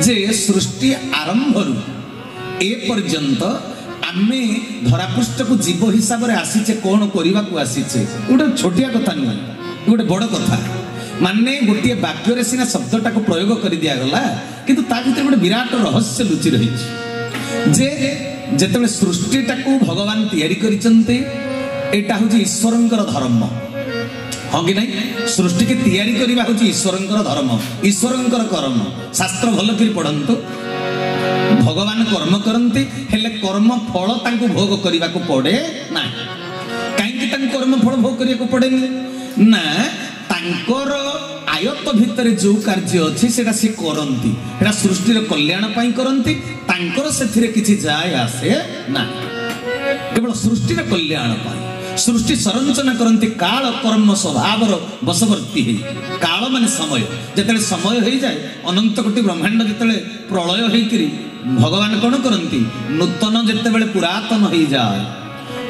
जे सृष्टि आरंभ ए पर्यंत आमे धरापृष्ठ को जीव हिसाब से आसीचे कौन करने को आसीचे गोटे छोटिया कथा नुहे गोटे बड़ कथा माने गोटे वाक्य सीना शब्दटा को प्रयोग कर दिया गला किंतु ता भीतर गोटे विराट रहस्य लुचि रही जे जेतेबेले सृष्टिटा को भगवान तैयारी करिसंते एटा होची ईश्वरंकर धर्म हाँ कि नहीं सृष्टि के तैयारी करबा होची ईश्वरंकर धर्म ईश्वरंकर कर्म शास्त्र भल कर पढ़ंतु भगवान कर्म करते हेले कर्म फल तांको भोग करने को पड़े ना कहीं कर्म फल भोग करने को पड़े ना तांकर आयत्त भितर जो कार्य अच्छे से करती सृष्टिर कल्याण पाई करती तांकर से किसी जाए आसे ना केवल सृष्टिर कल्याण पाई सृष्टि संरचना करती काल कर्म स्वभाव बशवर्ती काल मान समय जिते समय हो जाए अनंत कोटि ब्रह्मांड जिते प्रलय होकर भगवान कौन करती नूतन जिते पुरातन हो जाए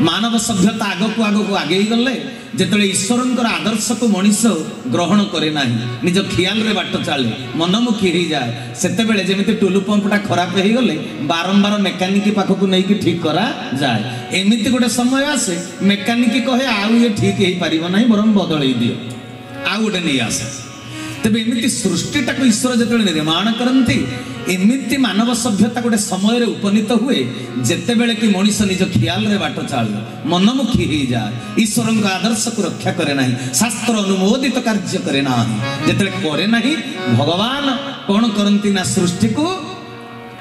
मानव सभ्यता आगक आगक आगे गले जिते ईश्वरंकर आदर्श को मनीष ग्रहण करे ना निज खियाल रे बाट चले मनमुखी हो जाए से जमी टुलु पंपटा खराब हो गले बारंबार मेकानिक पाखक नहीं ठीक करा जाए एमती गोटे समय आसे मेकानिक कहे आउ ये ठीक हो पार ना बरम बदल दियो आउ गोटे नहीं आसे तेज एमती सृष्टिटा को ईश्वर जो निर्माण करती एमती मानव सभ्यता गोटे समय उपनीत हुए जिते बड़े कि मनीष निज खियाल रे बाट चले मनमुखी हो जाए ईश्वर आदर्श को रक्षा करे ना शास्त्र अनुमोदित कार्य करे ना जिते करे ना भगवान कौन करती ना सृष्टि को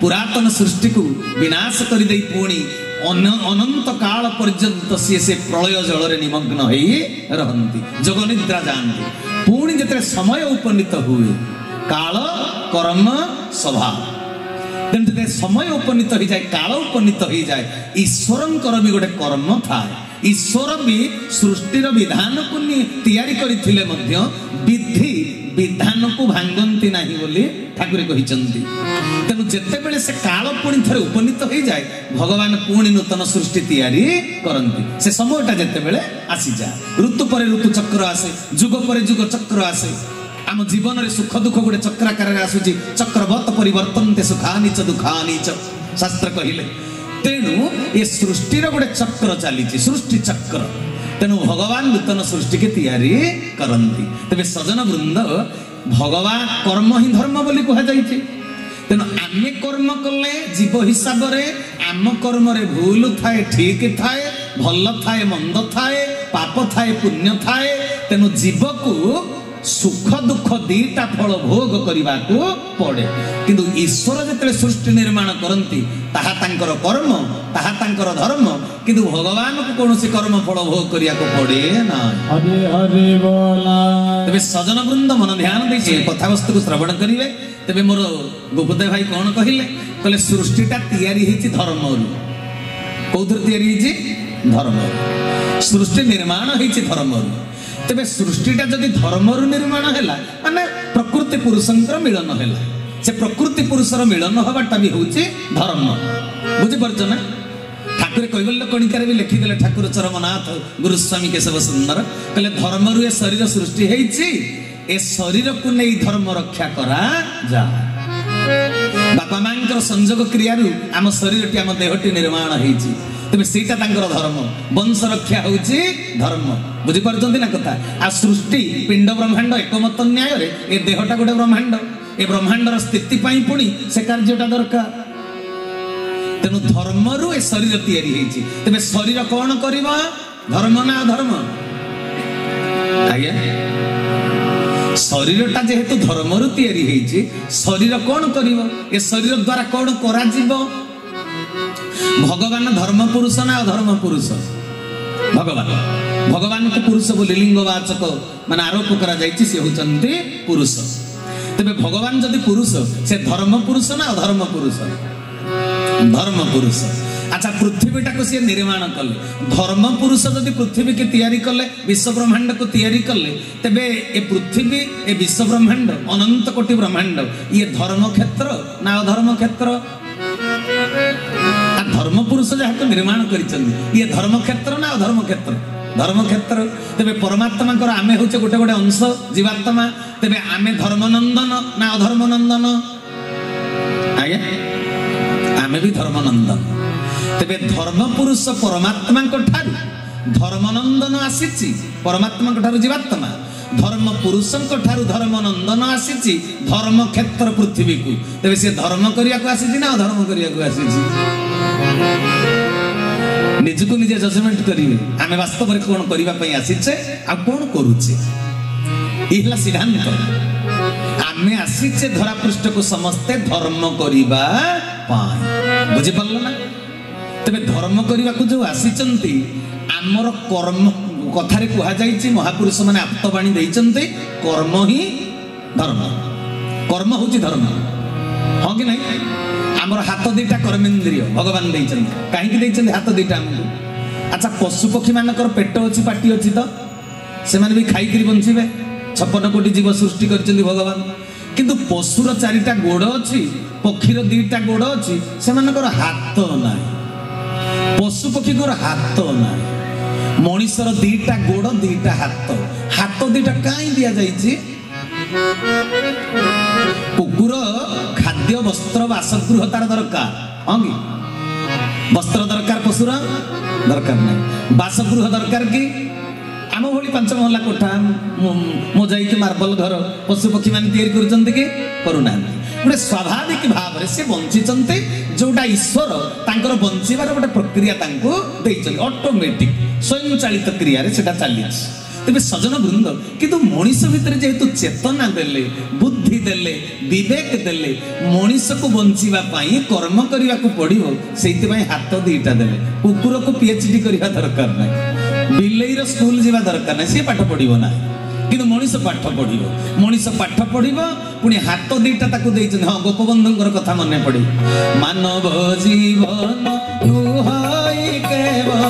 पुरातन सृष्टि को विनाश कर दे पुणी अनंत काल पर्यंत सी से प्रलय जल निमग्न हो रहती जग निद्रा जानती पुणी जिते समय उपनीत हुए काल कर्म स्वभाव तेणु समय उपनीत हो जाए काल उपनीत हो जाए ईश्वरंकर भी गोटे कर्म थाए ईश्वर भी सृष्टिर विधान को तैयारी करथिले मध्य विधि विधान को भांगती नहीं बोली ठाकुर कहते तेणु जितेबले से काल पुणी थे उपनीत हो जाए भगवान पुणी नूतन सृष्टि तैयारी करती से समयटा जितेबले आसी जाए ऋतु पर ऋतु चक्र आसे जुग पर जुग चक्र आसे आम जीवन में सुख दुख गोटे चक्राकार आसूची चक्रवत परिवर्तन सुखानी च दुखानी च शास्त्र कहले तेणु ये सृष्टिर गोटे चक्र चली सृष्टि चक्र तेणु भगवान नूतन सृष्टि के तैयारी करती तेज सजन वृंद भगवान कर्म ही धर्म बोली कहुई तेणु आमे कर्म कले जीव हिसाब से आम कर्म रे भूल थाए ठीक थाए भल थाए मंद थाए पाप थाए पुण्य थाए तेणु जीव को सुख दुख दीटा फल भोग करने को पड़े किंतु ईश्वर जिते सृष्टि निर्माण करती ताहा तांकर कर्म ताहा तांकर धर्म किंतु भगवान को कौन सी कर्म फल भोग करने को पड़े ना तेज सजन वृंद मन ध्यान दे कथा वस्तु को श्रवण करेंगे तेज मोर गोपदेव भाई कौन कहले सृष्टिटा तैयारी धर्म कौन तैयारी धर्म सृष्टि निर्माण धर्म तेरे सृष्टिटा जदि धर्म निर्माण है माने प्रकृति पुरुषंकर मिलन है से प्रकृति पुरुषर मिलन हवाटा भी हूँ धर्म बुझीपार ना ठाकुर कैवल्य कणिकार भी लिखिदे ठाकुर चरमनाथ गुरुस्वामी केशव सुंदर कहले धर्म रु शरीर सृष्टि है शरीर को नहीं धर्म रक्षा करा जा बापा मां संजोग क्रिया आम शरीर टी आम देहटी निर्माण होती तेज सीटा धर्म वंश रक्षा हूँ धर्म बुझीपार ना कथा आ सृष्टि पिंड ब्रह्मांड एकमत न्याय ए देहटा गोटे ब्रह्मांड ए ब्रह्मांडर स्थिति पुणी से कार्यटा दरकार तेणु धर्म रु ए शरीर तैयारी तेज शरीर कौन कर धर्म ना धर्म आज्ञा शरीरटा जेहेतु धर्म रु तैयारी शरीर कौन कर शरीर द्वारा कौन करा भगवान धर्म पुरुष ना अधर्म पुरुष भगवान भगवान को पुरुष बोली लिंगवाचक मान आरोप करा सी होचंती पुरुष तेरे भगवान जदि पुरुष से धर्म पुरुष ना अधर्म पुरुष धर्म पुरुष अच्छा पृथ्वीटा को सी निर्माण कले धर्म पुरुष जदि पृथ्वी के तैयारी कले विश्व ब्रह्मांड को तैयारी कले तेबे ए पृथ्वी ए विश्व ब्रह्मांड अनंत कोटि ब्रह्मांड ये धर्म क्षेत्र ना अधर्म क्षेत्र धर्म पुरुष जहाँ को निर्माण कर ये धर्म क्षेत्र ना अधर्म क्षेत्र धर्म क्षेत्र तेरे परमात्मा आमे हूँ गोटे गोटे अंश जीवात्मा तेरे आमे धर्म नंदन ना अधर्म नंदन आज्ञा आमे भी धर्मनंदन तेबे धर्म पुरुष परमात्मा ठारू धर्मनंदन आसीची परमात्मा ठारू जीवात्मा धर्म पुरुषों ठारू धर्मनंदन आसीची धर्म क्षेत्र पृथ्वी को तेबे से धर्म करिया को आसीची ना धर्म करिया को आसीची निजको निजे जजमेंट करिवे आमे वास्तव में कोन करिवा पई आसीचे आ कोन करूचे इहला सिद्धांत आमे आसीचे धरा पृष्ठ को समस्ते धर्म करिवा पाई बुझि पल्लो ना तबे धर्म करिवा को जो आसीचंती आमर कर्म कथारे कुहा जाइछि महापुरुष माने आप्तवाणी दैचंती कर्म ही धर्म कर्म होची धर्म हां कि नहीं आमर हाथ दुईटा कर्मेंद्रिय भगवान दैचंती काहे दैचंती हाथ दुईटा हमको अच्छा पशु पक्षी मानकर पेट अछि पाटी अछि तो से माने भी खाई करी बंचिबे 56 कोटी जीव सृष्टि करचंती भगवान किंतु पशुर चारिटा गोड़ अछि पक्षीर दुईटा गोड़ अछि से मानकर हाथ नाही पशु पक्षी को हाथ नाही मनुष्यर दुईटा गोड़ दुईटा हाथ दुईटा कहीं दि जाइए कुकुर खाद्य वस्त्र बासगृह तार दरकार हाँ कि वस्त्र दरकार पशुर दरकार नहीं बासगृह दरकार कि आम भली 5 महला कोठा मोजाइक मार्बल घर पशु पक्षी मान कि करूना गोटे स्वाभाविक भाव से बंची जोटा ईश्वर तांकर बंचीबार गोटे प्रक्रिया ऑटोमेटिक स्वयं चालित क्रिया चली तेज सजन वृंद किंतु मनीष भितर जेहेतु चेतना देले बुद्धि देले विवेक देले मनीष को बंचीबा पाई कर्म करने को पड़ो से हाथ दुईटा देले कुकुर को पीएचडी करने दरकार ना बिलेईर स्कूल जावा दरकार ना सी पाठ पढ़ो ना किंतु मनीष पाठ पढ़ो मनीष पाठ पढ़ो पुणी हाथ दुईटा ताकू देइछन हां गोपबंधुंकर कथा मन पड़े मानव जीवन नुहई केवल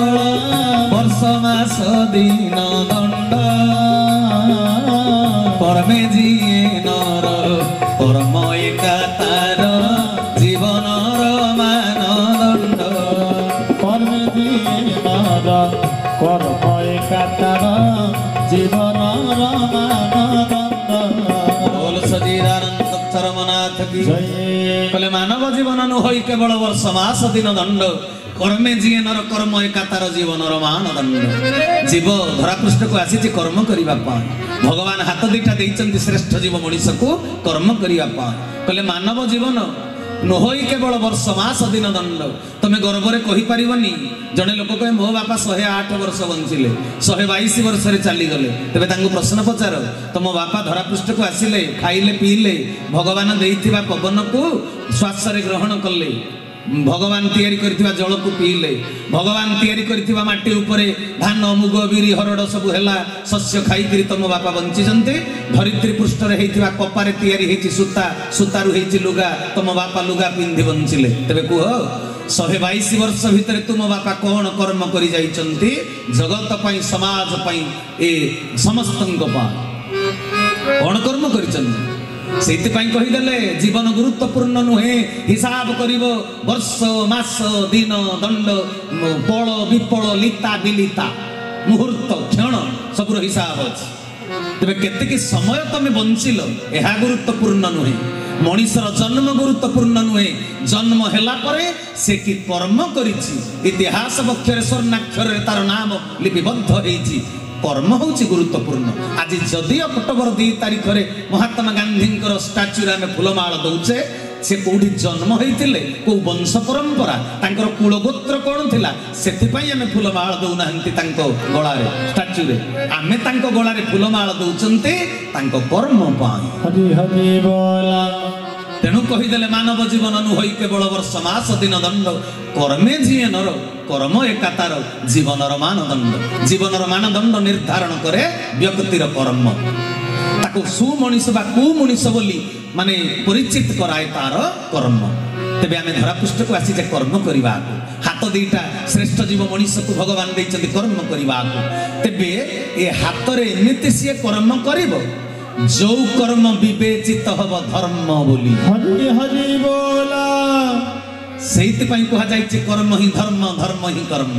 वर्ष मास दिन दंड कर्मे जिए नर कर्म एका तार जीवनर मानदंड कर्मे जिए नर कर्म एका तार जीवनर मानदंड बोल सजीदानंद चरमनाथ की कले मानव जीवन नुहई केवल वर्ष मास दिन दंड कर्मे जिए नर कर्म एका तार जीवनर मानदंड जीव धरापृष्ठ को आसी कर्म करने भगवान हाथ दुईटा देइचंती श्रेष्ठ जीव मनीष को कर्म करने कले मानव जीवन नुहई केवल वर्ष मास दिन दंड तुम्हें गर्व में कहीपर जड़े लोक कहे मो बापा 108 वर्ष बंचिले 122 वर्ष चली गले तेरे प्रश्न पचार तुम बापा धरापृष्ठ को आसिले खाइले पीले भगवान देइथिबा पवन को श्वास ग्रहण कले भगवान तैयारी करथिबा जल को पीले भगवान तैयारी करथिबा माटी उपरे धान मुग बिरी हरड़ सब हैला शस्य खाई करी तुम बापा बंची जंते धरित्री पृष्ठ रे हेतिबा कपारे तैयारी हेची सूता सूतारु हेची लुगा तुम बापा लुगा पिंधि बंचिले तबे कुह 122 वर्ष भितर तुम बापा कौन कर्म करी जाइचंती जगत पई समाज पई ए समस्तंग पा कौन कर्म करिचंती से कहीदेले जीवन गुरुत्वपूर्ण नुहे हिसाब करिवो वर्ष मास दिन दंड पल विपल लिता बिलिता मुहूर्त क्षण सबुर हिसाब अच्छे तेरे केते समय तुम बंचिल यह गुरुत्वपूर्ण नुहे मनीषर जन्म गुरुत्वपूर्ण नुहे जन्म हैला परे से कि कर्म करिछि इतिहास बक्षर स्वर्णाक्षर तार नाम लिपिबद्ध होइछि कर्म होची गुरुत्वपूर्ण आज जदि अक्टोबर 2 तारीख रे महात्मा गांधी स्टाच्यू आम फूलमाल दौचे से कौटी जन्म होते कौ वंश परंपरा तांकर कुल गोत्र कौन थिला सेथिपाई आमे फूलमाल दौनाहंती तांको गळारे स्टाच्यू रे आमे तांको गळारे फूलमाल दौचंते तांको कर्म पाई हरि हरि बोला तेणु कहीदेले मानव जीवन नुहई केवल वर्ष मास दिन दंड कर्मे जिए नर कर्म एका तार जीवनर मानदंड जीवनर मानदंड निर्धारण करे व्यक्तिर कर्म ताको सुमनीष बा कुमनीष बोली माने परिचित कराए तार कर्म तेबे आमे धरापृष्ठ को आसी जे कर्म करिबा हाथ दुईटा श्रेष्ठ जीव मनीष को भगवान दैचंती कर्म करिबा तेबे ए हाथ रे एमिति सिए कर्म करिवो जो कर्म विवेचित हब धर्म बोली हरि हरि बोला सेति पई कहा जाइछि कर्म ही धर्म धर्म ही कर्म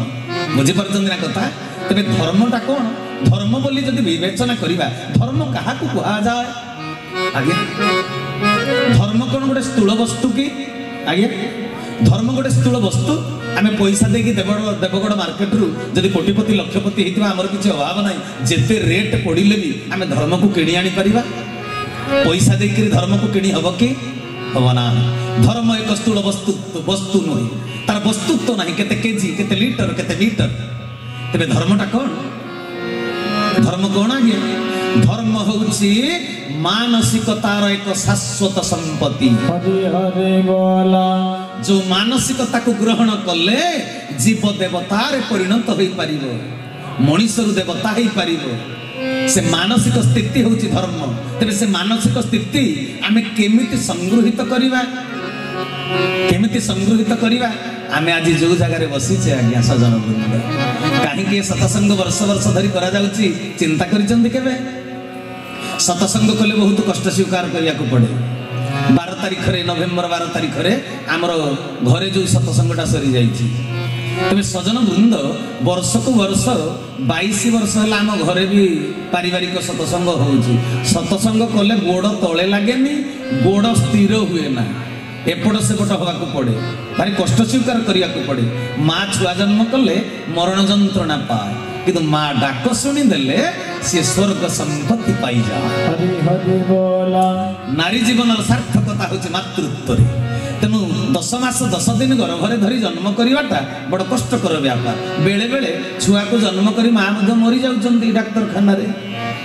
बुझि परछन ना कथा तबे धर्मटा कोन धर्म बोली जदि विवेचना करिबा धर्म काहा को कहा जाय आगे धर्म कोन गोटे स्थूल वस्तु की आज्ञा धर्म गोटे स्थूल वस्तु आम पैसा देकी देवगढ़ मार्केट रु जदि कोटिपति लक्षपति होता आमर किसी अभाव ना जिते रेट पड़े भी आम धर्म को किणी आनी पारिबा पैसा देकर धर्म को किणी हम कि हम ना धर्म एक स्थूल वस्तु नुहे तार वस्तुत्व ना केते केजी केते लीटर केते मीटर तेरे धर्मटा कौन धर्म कौन आज्ञा धर्म होउछि मानसिकतार एक शाश्वत संपत्ति हरि हरि बोला जो मानसिकता को ग्रहण कले जीव देवतार परिणत हो पारिबो मनुष्य देवता हो पारिबो से मानसिक स्थिति होउछि धर्म तेरे से मानसिक स्थिति आमे केमिति संग्रहित करिवा आमे आज जो जगह बसी आज्ञा सजन वृंद कहीं सतसंग वर्ष वर्ष धरी करा जाउछि चिंता करिसंदी केबे सतसंग कले बहुत कष्ट स्वीकार करिया को पड़े 12 तारीख रे नवेम्बर 12 तारीख रे आमर घरे जो सतसंगटा सरी जाइछि तबे सजन वृंद वर्ष को वर्ष 22 वर्ष है आम घरे भी पारिवारिक सतसंग होउछि सतसंग कले गोड़ तले लागेनी गोड़ स्थिर हुए ना एपट सेपट हवा को पड़े भारी कष्ट स्वीकार करिया को पड़े माँ छुआ जन्म कले मरण जंत्रणा पाए किंतु माँ डाक शुणी देले सी स्वर्ग संपत्ति पाई जा हरि हरि बोला नारी जीवन सार्थकता होछि मातृत्व रे तेणु 10 मास 10 दिन गर्भरे धरी जन्म करिवाटा बड़ कष्टकर व्यापार बेले बेले छुआ को जन्म करी माँ मध्य मरी जाउछन्ती डाक्तरखाना रे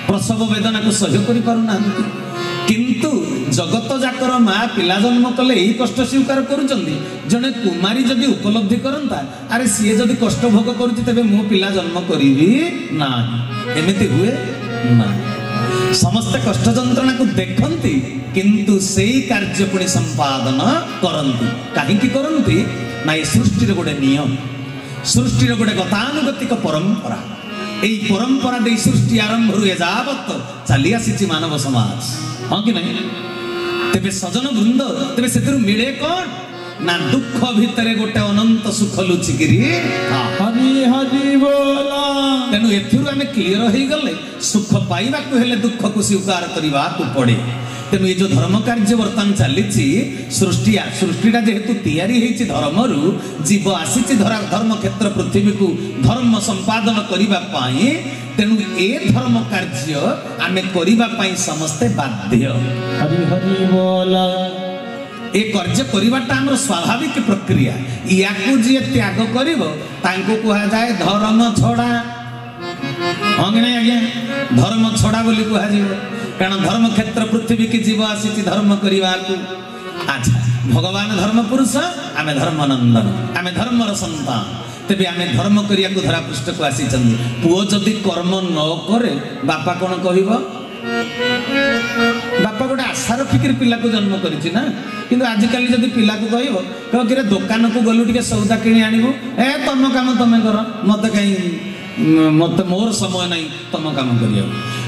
प्रसव वेदना को सह्य करि पारु नाहंती किंतु जगत जाकर माँ पिला जन्म कले यही कष्ट स्वीकार करुचंदी जने कुमारी जदि उपलब्धि करंता अरे सी जदि कष्ट भोग करुची तेबे मो पिला जन्म करिवि ना एमिति हुए ना समस्त कष्ट जंत्रणा को देखंती किंतु सेई कार्य पुणी संपादन करंती काहे की करंती ना ये सृष्टि रे गोटे नियम सृष्टि रे गोटे गतानुगतिक परंपरा एई परंपरा दे सृष्टि आरंभ हुए जावत चली आसी मानव समाज हाँ कि नहीं तेरे सजन वृंद तेरे से मिले कौन ना दुख भितर गोटे अनंत सुख लुचिकी हरि हरि बोला तेणु एथिरु आमे क्लियर हो गले सुख पाइबा को हेले दुख को स्वीकार करबा को पड़े तेणु ये जो धर्म कार्य वर्तमान चली सृष्टिटा जेहेतु तैयारी होती धर्मरु जीव आसी धर्म क्षेत्र पृथ्वी को धर्म संपादन करने तेणु ए धर्म कार्य आमे करिबा पई समस्ते बाध्य हरि हरि बोला ए कार्य करिबाटा हमर स्वाभाविक प्रक्रिया याकू जे त्याग करिवो तांको कहा जाए धर्म छोड़ा हाँ कि नहीं आज्ञा धर्म छोड़ा बोली कहा जीव कारण धर्म क्षेत्र पृथ्वी की जीव आसी धर्म करने को अच्छा भगवान धर्म पुरुष आमे धर्म नंदन आमे धर्मर संतान तेबे आमे धर्म करिया को धरा पृष्ठ को आसी चंदी पुओ जदि कर्म न करे बापा कौन कहबो बापा गोटे आशा रखिक पिला को जन्म करिछि ना किंतु आजिकल जदि पिला को कहबो कि दुकान को गलु टिके सौदा किणी आनिबो ए तम काम तमे कर मत कहीं मत मोर समय नहीं तम काम करिया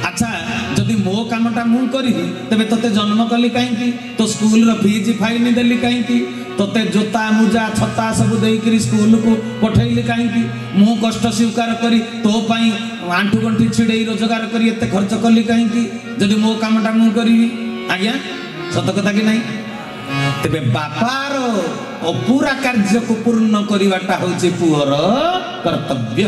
अच्छा जदि मो कामटा मु करी तेबे तते जन्म कली कहीं तो स्कूल रो फीस फाइन देली कहीं तोते जोता मुजा छता सब देकरी स्कूल को पठैली कहीं मु कष्ट स्वीकार करी तो पाई आंठू गंठी छिड़े रोजगार करी एते खर्च कली कहीं जदि मो कामटा मु करी आज्ञा सत कथा कि नहीं तेबे बापार अपूरा कार्य को पूर्ण करिवाटा होची पुअर कर्तव्य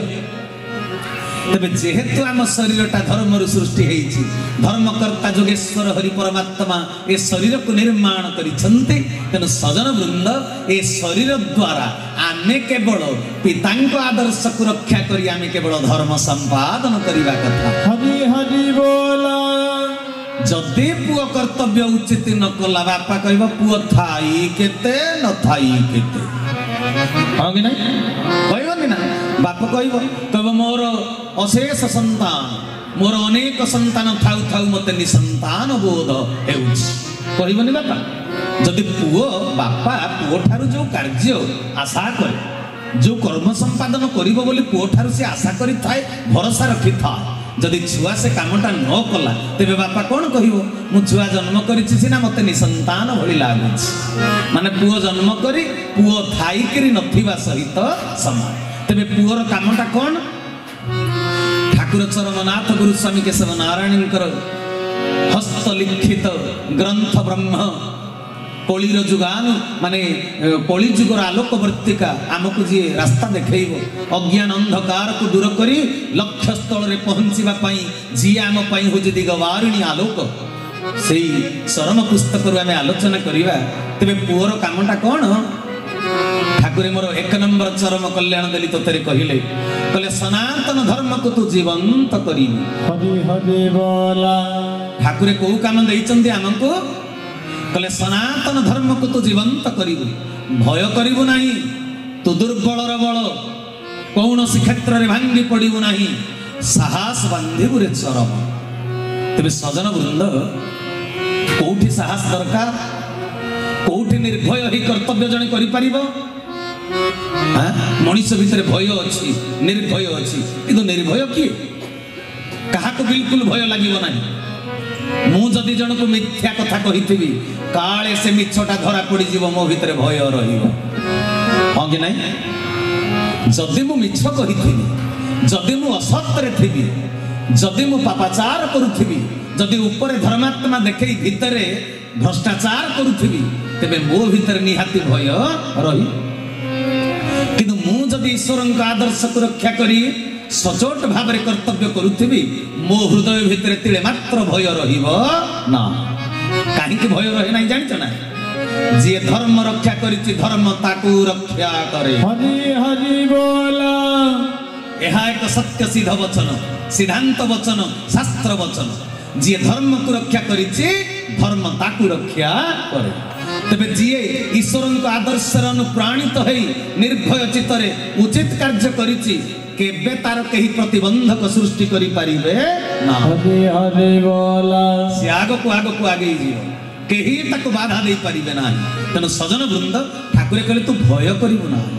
तेबे जेहेतु आम शरीरटा धर्मरु सृष्टि होइछि धर्मकर्ता जोगेश्वर हरि परमात्मा ए शरीर को निर्माण करिसंते तेनु सजन वृंद ए शरीर द्वारा आमे केवल पितांको आदर्श को रक्षा करी आमे केवल धर्म संपादन करिवा कथा हरि हरि बोला जदि पुओ कर्तव्य उचित न कला बापा कहबो पुओ थाई केते न थाई केते हाँ कि नहीं कहबनी ना बाप कहब मोर अशेष संतान मोर अनेक संतान थाउ थाउ मते निसंतान बोध हेउछि कहबनी बापा जदि पुओ बापा पुओ ठारू जो कार्य आशा करे जो कर्म संपादन करिबो बोली पुओ ठारू से आशा करि थाए भरोसा रखि थाए जदि छुआ से कामटा न कला तेबे बापा कौन कहबो मु छुआ जन्म करिछि सिना मते निसंतान भली लागुछि माने पुओ जन्म करी पुओ थाई करी नथिबा सहित समान तेबे पुओर कामटा कौन ठाकुर चरमनाथ गुरु स्वामी केशव नारायणकर हस्तलिखित ग्रंथ ब्रह्म କଳିର ଯୁଗାନୁ ମାନେ କଳି ଯୁଗର ଆଲୋକବର୍ତ୍ତିକା ଆମକୁ ଯିଏ ରାସ୍ତା ଦେଖେଇବ, ଅଜ୍ଞାନ ଅନ୍ଧକାରକୁ ଦୂର କରି ଲକ୍ଷ୍ୟ ସ୍ଥଳରେ ପହଞ୍ଚିବା ପାଇଁ ଯିଏ ଆମ ପାଇଁ ହେଉଛି ଦିଗବାରିଣୀ ଆଲୋକ, ସେଇ ଚରମ ପୁସ୍ତକରୁ ଆମେ ଆଲୋଚନା କରିବା। ତେବେ ପୁଅର କାମଟା କ'ଣ? ଠାକୁରେ ମୋର 1 ନମ୍ବର ଚରମ କଲ୍ୟାଣ ଦେଲି ତୋତେ କହିଲେ ସନାତନ ଧର୍ମକୁ ତୁ ଜୀବନ୍ତ କରିବୁ। ହରି ହରି ବୋଲ। ଠାକୁରେ କୋଉ କାମ ଦେଇଛନ୍ତି ଆମକୁ? କହିଲେ ସନାତନ ଧର୍ମକୁ ତୁ ଜୀବନ୍ତ କରିବୁ, ଭୟ କରିବୁ ନାହିଁ, ତୁ ଦୁର୍ବଳର ବଳ କୌଣସି କ୍ଷେତ୍ରରେ ଭାଙ୍ଗି ପଡ଼ିବୁ ନାହିଁ, ସାହସ ବାନ୍ଧିବୁ ରେ ଚରମ। ତେବେ ସଜନ ବୃନ୍ଦ, କୋଉଠି ସାହସ ଦରକାର? କୋଉଠି ନିର୍ଭୟ ହିଁ କର୍ତ୍ତବ୍ୟ ଜଣେ କରିପାରିବ? ମଣିଷ ଭିତରେ ଭୟ ଅଛି, ନିର୍ଭୟ ଅଛି, କିନ୍ତୁ ନିର୍ଭୟ କିଏ? କାହାକୁ ବିଲକୁଲ ଭୟ ଲାଗିବ ନାହିଁ। ମୁଁ ଯଦି ଜଣକୁ ମିଥ୍ୟା କଥା କହିଥିବି, କାଳେ ସେ ମିଛଟା ଧରା ପଡ଼ିଯିବ, ମୋ ଭିତରେ ଭୟ ରହିବ, ହଁ କି ନାହିଁ? ଯଦି ମୁଁ ମିଛ କହିଥିବି, ଯଦି ମୁଁ ଅସତ୍ୟରେ ଥିବି, ଯଦି ମୁଁ ପାପାଚାର କରୁଥିବି, ଯଦି ଉପରେ ଧର୍ମାତ୍ମା ଦେଖେଇ ଭିତରେ ଭ୍ରଷ୍ଟାଚାର କରୁଥିବି, ତେବେ ମୋ ଭିତରେ ନିହାତି ଭୟ ରହିବ। କିନ୍ତୁ ମୁଁ ଯଦି ଈଶ୍ୱରଙ୍କ ଆଦର୍ଶକୁ ରକ୍ଷା କରି ସଚୋଟ ଭାବରେ କର୍ତ୍ତବ୍ୟ କରୁଥିବି, ମୋ ହୃଦୟ ଭିତରେ ତିଳେ ମାତ୍ର ଭୟ ରହିବ ନା। କାହିଁକି ଭୟ ରହେ ନାହିଁ ଜାଣିଛ ନା? ଯିଏ ଧର୍ମ ରକ୍ଷା କରିଛି, ଧର୍ମ ତାକୁ ରକ୍ଷା କରେ। ହରି ହରି ବୋଲ। ଏହା ଏକ ସତ୍ୟ ସିଦ୍ଧ ବଚନ, ସିଦ୍ଧାନ୍ତ ବଚନ, ଶାସ୍ତ୍ର ବଚନ। ଯିଏ ଧର୍ମକୁ ରକ୍ଷା କରିଛି, ଧର୍ମ ତାକୁ ରକ୍ଷା କରେ। ତେବେ ଯିଏ ଈଶ୍ୱରଙ୍କ ଆଦର୍ଶରେ ଅନୁପ୍ରାଣିତ ହେଇ ନିର୍ଭୟ ଚିତ୍ତରେ ଉଚିତ କାର୍ଯ୍ୟ କରିଛି, କେବେ ତାର କେହି ପ୍ରତିବନ୍ଧକ ସୃଷ୍ଟି କରିପାରିବେ ନା। ହରି ହରି ବୋଲ। ସେ ଆଗକୁ ଆଗକୁ ଆଗେଇ ଯିବ, କେହି ତାକୁ ବାଧା ଦେଇପାରିବେ ନାହିଁ। ତେଣୁ ସଜନ ବୃନ୍ଦ, ଠାକୁରେ କହିଲେ ତୁ ଭୟ କରିବୁ ନାହିଁ।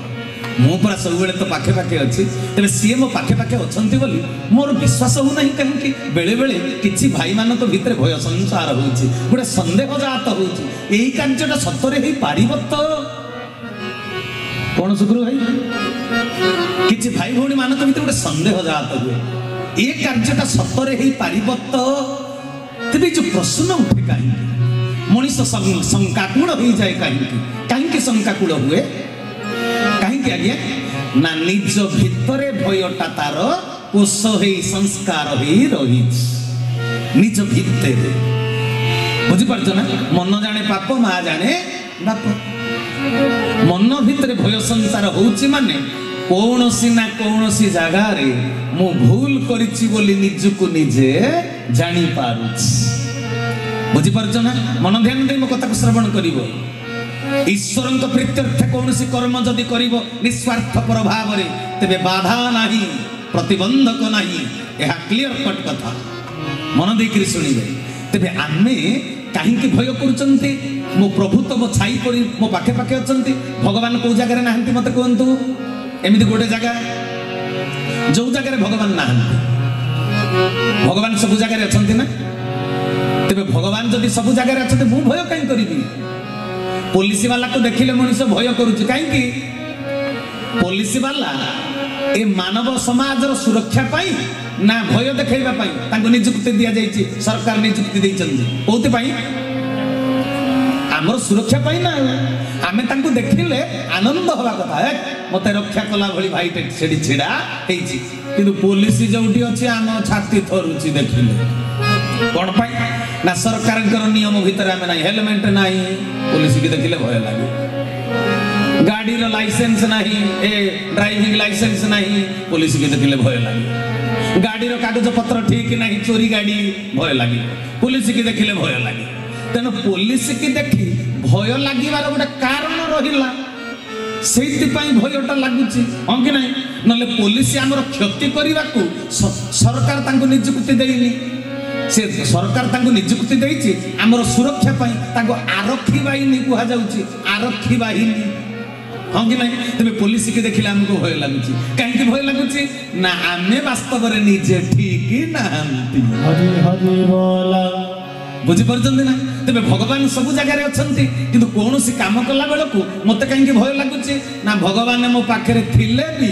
ମୁଁ ପୁରା ସବୁବେଳେ ତ ପାଖେ ପାଖେ ଅଛି, ତେବେ ସିଏ ମୋ ପାଖେ ପାଖେ ଅଛନ୍ତି ବୋଲି ମୋର ବିଶ୍ୱାସ ହଉନାହିଁ। କାହିଁକି? ବେଳେ ବେଳେ କିଛି ଭାଇମାନଙ୍କ ଭିତରେ ଭୟ ସଞ୍ଚାର ହେଉଛି, ଗୋଟେ ସନ୍ଦେହ ଜାତ ହେଉଛି, ଏଇ କାର୍ଯ୍ୟଟା ସତରେ ହେଇପାରିବ ତ? କଣ ସୁଗୁରୁ ଭାଇ? କିଛି ଭାଇ ଭଉଣୀ ମାନଙ୍କ ଭିତରେ ଗୋଟେ ସନ୍ଦେହ ଜାତ ହୁଏ, ଏ କାର୍ଯ୍ୟଟା ସତରେ ହେଇପାରିବ ତ? ତେବେ ଯୋଉ ପ୍ରଶ୍ନ ଉଠେ କାହିଁକି? ମଣିଷ ଶଙ୍କାକୁଳ ହେଇଯାଏ କାହିଁକି? କାହିଁକି ଶଙ୍କାକୁଳ ହୁଏ? କାହିଁକି ଆଜ୍ଞା? ନା ନିଜ ଭିତରେ ଭୟଟା ତାର କୋଷ ହେଇ ସଂସ୍କାର ହେଇ ରହିଛି ନିଜ ଭିତରେ। ବୁଝିପାରୁଛ ନା? ମନ ଜାଣେ ପାପ, ମା ଜାଣେ ବାପ। ମନ ଭିତରେ ଭୟ ସଂସାର ହଉଛି ମାନେ କୌଣସି ନା କୌଣସି ଜାଗାରେ ମୁଁ ଭୁଲ କରିଛି ବୋଲି ନିଜକୁ ନିଜେ ଜାଣିପାରୁଛି। ବୁଝିପାରୁଛ ନା? ମନ ଧ୍ୟାନ ଦେଇ ମୋ କଥାକୁ ଶ୍ରବଣ କରିବ। ଈଶ୍ୱରଙ୍କ ପ୍ରୀତ୍ୟର୍ଥେ କୌଣସି କର୍ମ ଯଦି କରିବ ନିଃସ୍ୱାର୍ଥପର ଭାବରେ, ତେବେ ବାଧା ନାହିଁ, ପ୍ରତିବନ୍ଧକ ନାହିଁ। ଏହା କ୍ଲିୟର କଟ୍ କଥା, ମନ ଦେଇକରି ଶୁଣିବେ। ତେବେ ଆମେ କାହିଁକି ଭୟ କରୁଛନ୍ତି? ମୋ ପ୍ରଭୁ ତ ମୋ ଛାଇ ପରି ମୋ ପାଖେ ପାଖେ ଅଛନ୍ତି। ଭଗବାନ କୋଉ ଜାଗାରେ ନାହାନ୍ତି ମତେ କୁହନ୍ତୁ? ଏମିତି ଗୋଟେ ଜାଗା ଯୋଉ ଜାଗାରେ ଭଗବାନ ନାହାନ୍ତି। ଭଗବାନ ସବୁ ଜାଗାରେ ଅଛନ୍ତି ନା? ତେବେ ଭଗବାନ ଯଦି ସବୁ ଜାଗାରେ ଅଛନ୍ତି, ମୁଁ ଭୟ କାହିଁ କରିବି? ପୋଲିସ ବାଲାକୁ ଦେଖିଲେ ମଣିଷ ଭୟ କରୁଛି କାହିଁକି? ପୋଲିସ ବାଲା ଏ ମାନବ ସମାଜର ସୁରକ୍ଷା ପାଇଁ ନା ଭୟ ଦେଖାଇବା ପାଇଁ ତାଙ୍କୁ ନିଯୁକ୍ତି ଦିଆଯାଇଛି? ସରକାର ନିଯୁକ୍ତି ଦେଇଛନ୍ତି କୋଉଥିପାଇଁ? ଆମର ସୁରକ୍ଷା ପାଇଁ ନା। ଆମେ ତାଙ୍କୁ ଦେଖିଲେ ଆନନ୍ଦ ହବା କଥା, ମତେ ରକ୍ଷା କଲା ଭଳି ଭାଇଟେ ସେଠି ଛିଡା ହେଇଛି। କିନ୍ତୁ ପୋଲିସ ଯୋଉଠି ଅଛି, ଆମ ଛାତି ଥରୁଛି ଦେଖିଲେ। କଣ ପାଇଁ? ନା ସରକାରଙ୍କର ନିୟମ ଭିତରେ ଆମେ ନାହିଁ। ହେଲମେଟ ନାହିଁ, ପୋଲିସ କି ଦେଖିଲେ ଭୟ ଲାଗେ। ଗାଡିର ଲାଇସେନ୍ସ ନାହିଁ, ଏ ଡ୍ରାଇଭିଂ ଲାଇସେନ୍ସ ନାହିଁ, ପୋଲିସ କି ଦେଖିଲେ ଭୟ ଲାଗେ। ଗାଡିର କାଗଜ ପତ୍ର ଠିକ ନାହିଁ, ଚୋରି ଗାଡି, ଭୟ ଲାଗେ। ପୋଲିସ କି ଦେଖିଲେ ଭୟ ଲାଗେ। ତେଣୁ ପୋଲିସ କି ଦେଖି ଭୟ ଲାଗିବାର ଗୋଟେ କାରଣ ରହିଲା, ସେଇଥିପାଇଁ ଭୟଟା ଲାଗୁଛି, ହଁ କି ନାହିଁ? ନହେଲେ ପୋଲିସ ଆମର କ୍ଷତି କରିବାକୁ ସରକାର ତାଙ୍କୁ ନିଯୁକ୍ତି ଦେଇନି। ସେ ସରକାର ତାଙ୍କୁ ନିଯୁକ୍ତି ଦେଇଛି ଆମର ସୁରକ୍ଷା ପାଇଁ। ତାଙ୍କୁ ଆରକ୍ଷୀ ବାହିନୀ କୁହାଯାଉଛି, ଆରକ୍ଷୀ ବାହିନୀ, ହଁ କି ନାହିଁ? ତେବେ ପୋଲିସ କି ଦେଖିଲେ ଆମକୁ ଭୟ ଲାଗୁଛି। କାହିଁକି ଭୟ ଲାଗୁଛି? ନା ଆମେ ବାସ୍ତବରେ ନିଜେ ଠିକ ନାହାନ୍ତି। ହରି ହରି ବୋଲ। ବୁଝିପାରୁଛନ୍ତି ନା? ତେବେ ଭଗବାନ ସବୁ ଜାଗାରେ ଅଛନ୍ତି, କିନ୍ତୁ କୌଣସି କାମ କଲା ବେଳକୁ ମତେ କାହିଁକି ଭୟ ଲାଗୁଛି? ନା ଭଗବାନ ମୋ ପାଖରେ ଥିଲେ ବି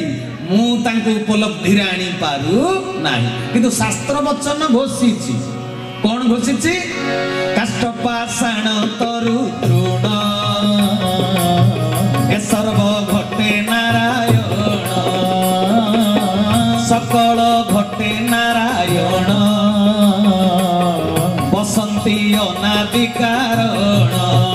ମୁଁ ତାଙ୍କୁ ଉପଲବ୍ଧିରେ ଆଣିପାରୁ ନାହିଁ। କିନ୍ତୁ ଶାସ୍ତ୍ର ବଚନ ଘୋଷିଛି, କଣ ଘୋଷିଛି? କାଷ୍ଟ ପାଷାଣ ତରୁ ତୃଣ ଏ ସର୍ବ ଘଟେ ନାରାୟଣ, ସକଳ ଘଟେ ନାରାୟଣ, ବସନ୍ତି ଅନାଦି କାରଣ।